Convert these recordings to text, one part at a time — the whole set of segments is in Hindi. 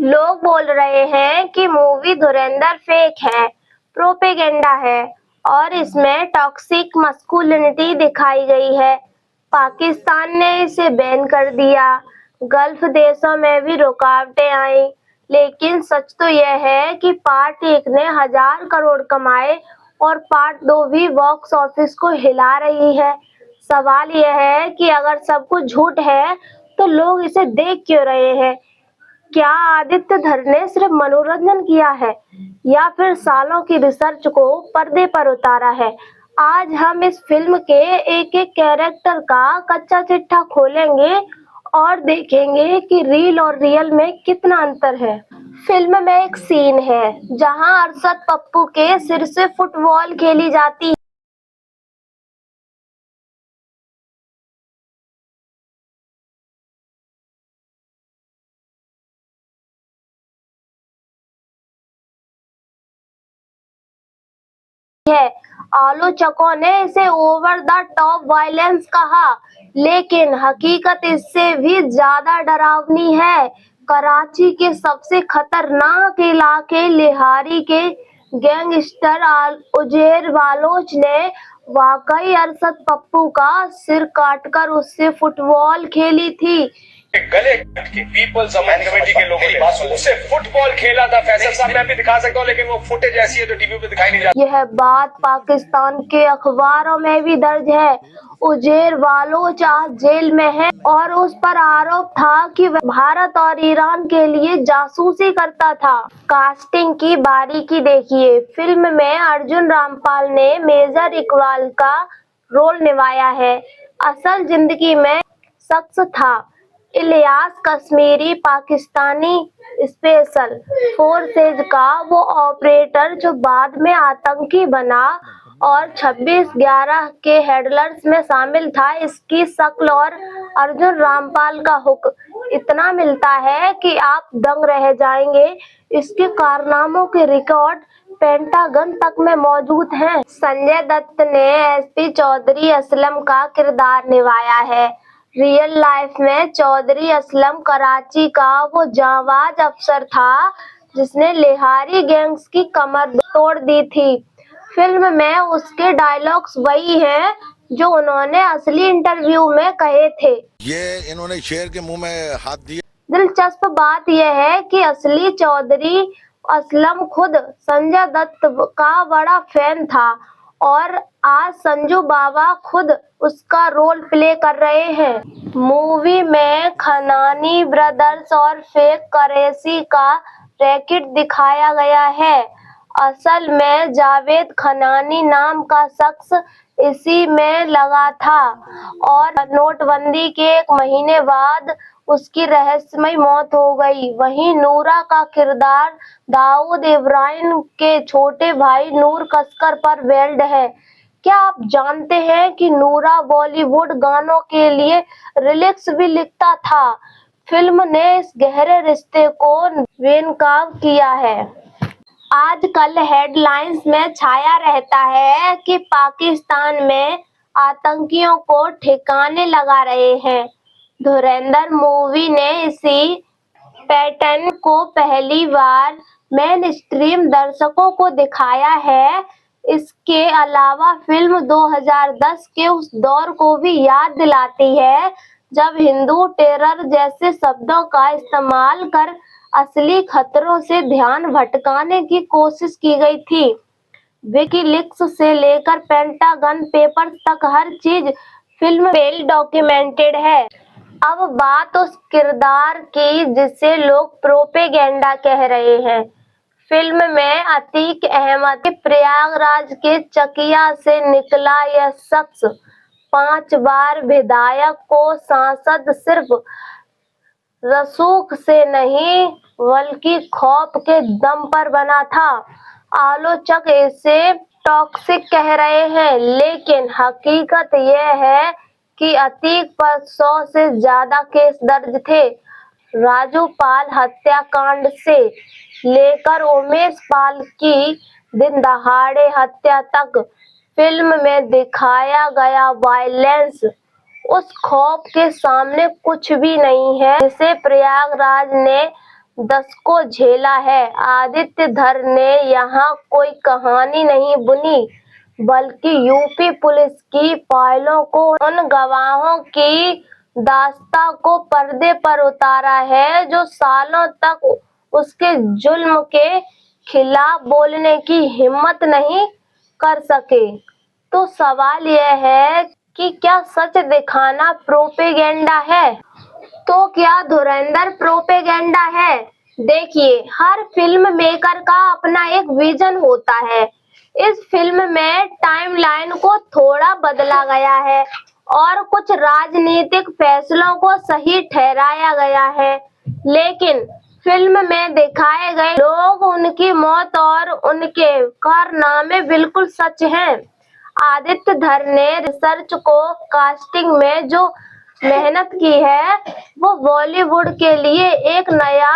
लोग बोल रहे हैं कि मूवी धुरंधर फेक है, प्रोपेगेंडा है और इसमें टॉक्सिक मस्कुलिनिटी दिखाई गई है। पाकिस्तान ने इसे बैन कर दिया, गल्फ देशों में भी रुकावटें आई, लेकिन सच तो यह है कि पार्ट 1 ने 1000 करोड़ कमाए और पार्ट 2 भी बॉक्स ऑफिस को हिला रही है। सवाल यह है कि अगर सब कुछ झूठ है, तो लोग इसे देख क्यों रहे हैं? क्या आदित्य धर ने सिर्फ मनोरंजन किया है या फिर सालों की रिसर्च को पर्दे पर उतारा है? आज हम इस फिल्म के एक एक कैरेक्टर का कच्चा चिट्ठा खोलेंगे और देखेंगे कि रील और रियल में कितना अंतर है। फिल्म में एक सीन है जहां अरशद पप्पू के सिर से फुटबॉल खेली जाती है। आलोचकों ने इसे ओवर द टॉप वायलेंस कहा, लेकिन हकीकत इससे भी ज्यादा डरावनी है। कराची के सबसे खतरनाक इलाके लिहारी के गैंगस्टर उजेर बालोच ने वाकई अरशद पप्पू का सिर काटकर उससे फुटबॉल खेली थी। गले कट के पीपल्स अमेंड कमेटी के लोगों ने उससे फुटबॉल खेला था। फैसल साहब मैं भी दिखा सकता हूँ, लेकिन वो फुटेज ऐसी है जो टीवी पे दिखाई नहीं जाती। यह बात पाकिस्तान के अखबारों में भी दर्ज है। उजेर बालोच आज जेल में है और उस पर आरोप था कि वह भारत और ईरान के लिए जासूसी करता था। कास्टिंग की बारीकी देखिए। फिल्म में अर्जुन रामपाल ने मेजर इकबाल का रोल निभाया है। असल जिंदगी में शख्स था इलियास कश्मीरी, पाकिस्तानी स्पेशल फोर्सेज का वो ऑपरेटर जो बाद में आतंकी बना और 26/11 के हेडलर्स में शामिल था। इसकी शक्ल और अर्जुन रामपाल का हुक इतना मिलता है कि आप दंग रह जाएंगे। इसके कारनामों के रिकॉर्ड पेंटागन तक में मौजूद हैं। संजय दत्त ने एसपी चौधरी असलम का किरदार निभाया है। रियल लाइफ में चौधरी असलम कराची का वो जांबाज अफसर था जिसने लिहारी गैंग्स की कमर तोड़ दी थी। फिल्म में उसके डायलॉग्स वही हैं जो उन्होंने असली इंटरव्यू में कहे थे। ये इन्होंने शेर के मुंह में हाथ दिया। दिलचस्प बात यह है कि असली चौधरी असलम खुद संजय दत्त का बड़ा फैन था और आज संजू बाबा खुद उसका रोल प्ले कर रहे हैं। मूवी में खनानी ब्रदर्स और फेक करेंसी का रैकेट दिखाया गया है। असल में जावेद खनानी नाम का शख्स इसी में लगा था और नोटबंदी के 1 महीने बाद उसकी रहस्यमय मौत हो गई। वहीं नूरा का किरदार दाऊद इब्राहिम के छोटे भाई नूर कसकर पर बेल्ड है। क्या आप जानते हैं कि नूरा बॉलीवुड गानों के लिए लिरिक्स भी लिखता था? फिल्म ने इस गहरे रिश्ते को बेनकाब किया है। आजकल हेडलाइंस में छाया रहता है कि पाकिस्तान में आतंकियों को ठिकाने लगा रहे हैं। धुरंधर मूवी ने इसी पैटर्न को पहली बार मेन स्ट्रीम दर्शकों को दिखाया है। इसके अलावा फिल्म 2010 के उस दौर को भी याद दिलाती है जब हिंदू टेरर जैसे शब्दों का इस्तेमाल कर असली खतरों से ध्यान भटकाने की कोशिश की गई थी। विकीलीक्स से लेकर पेंटागन पेपर्स तक हर चीज फिल्म में वेल डॉक्यूमेंटेड है। अब बात उस किरदार की जिसे लोग प्रोपेगेंडा कह रहे हैं। फिल्म में अतीक अहमद प्रयागराज के चकिया से निकला यह शख्स 5 बार विधायक को सांसद सिर्फ रसूख से नहीं बल्कि खौफ के दम पर बना था। आलोचक इसे टॉक्सिक कह रहे हैं, लेकिन हकीकत यह है कि अतीक पर 100 से ज्यादा केस दर्ज थे। राजू पाल हत्याकांड से लेकर उमेश पाल की दिन दहाड़े हत्या तक फिल्म में दिखाया गया वायलेंस उस खौफ के सामने कुछ भी नहीं है जिसे प्रयागराज ने दशकों झेला है। आदित्य धर ने यहाँ कोई कहानी नहीं बुनी, बल्कि यूपी पुलिस की फाइलों को, उन गवाहों की दास्तां को पर्दे पर उतारा है जो सालों तक उसके जुल्म के खिलाफ बोलने की हिम्मत नहीं कर सके। तो सवाल यह है कि क्या सच दिखाना प्रोपेगेंडा है? तो क्या धुरंधर प्रोपेगेंडा है? देखिए, हर फिल्म मेकर का अपना एक विजन होता है। इस फिल्म में टाइमलाइन को थोड़ा बदला गया है और कुछ राजनीतिक फैसलों को सही ठहराया गया है, लेकिन फिल्म में दिखाए गए लोग, उनकी मौत और उनके कारनामे बिल्कुल सच हैं। आदित्य धर ने रिसर्च को कास्टिंग में जो मेहनत की है, वो बॉलीवुड के लिए एक नया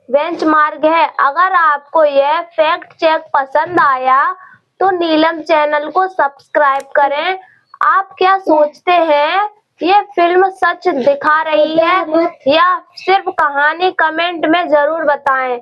बेंचमार्क है। अगर आपको यह फैक्ट चेक पसंद आया तो नीलम चैनल को सब्सक्राइब करें। आप क्या सोचते हैं, ये फिल्म सच दिखा रही है या सिर्फ कहानी? कमेंट में जरूर बताएं।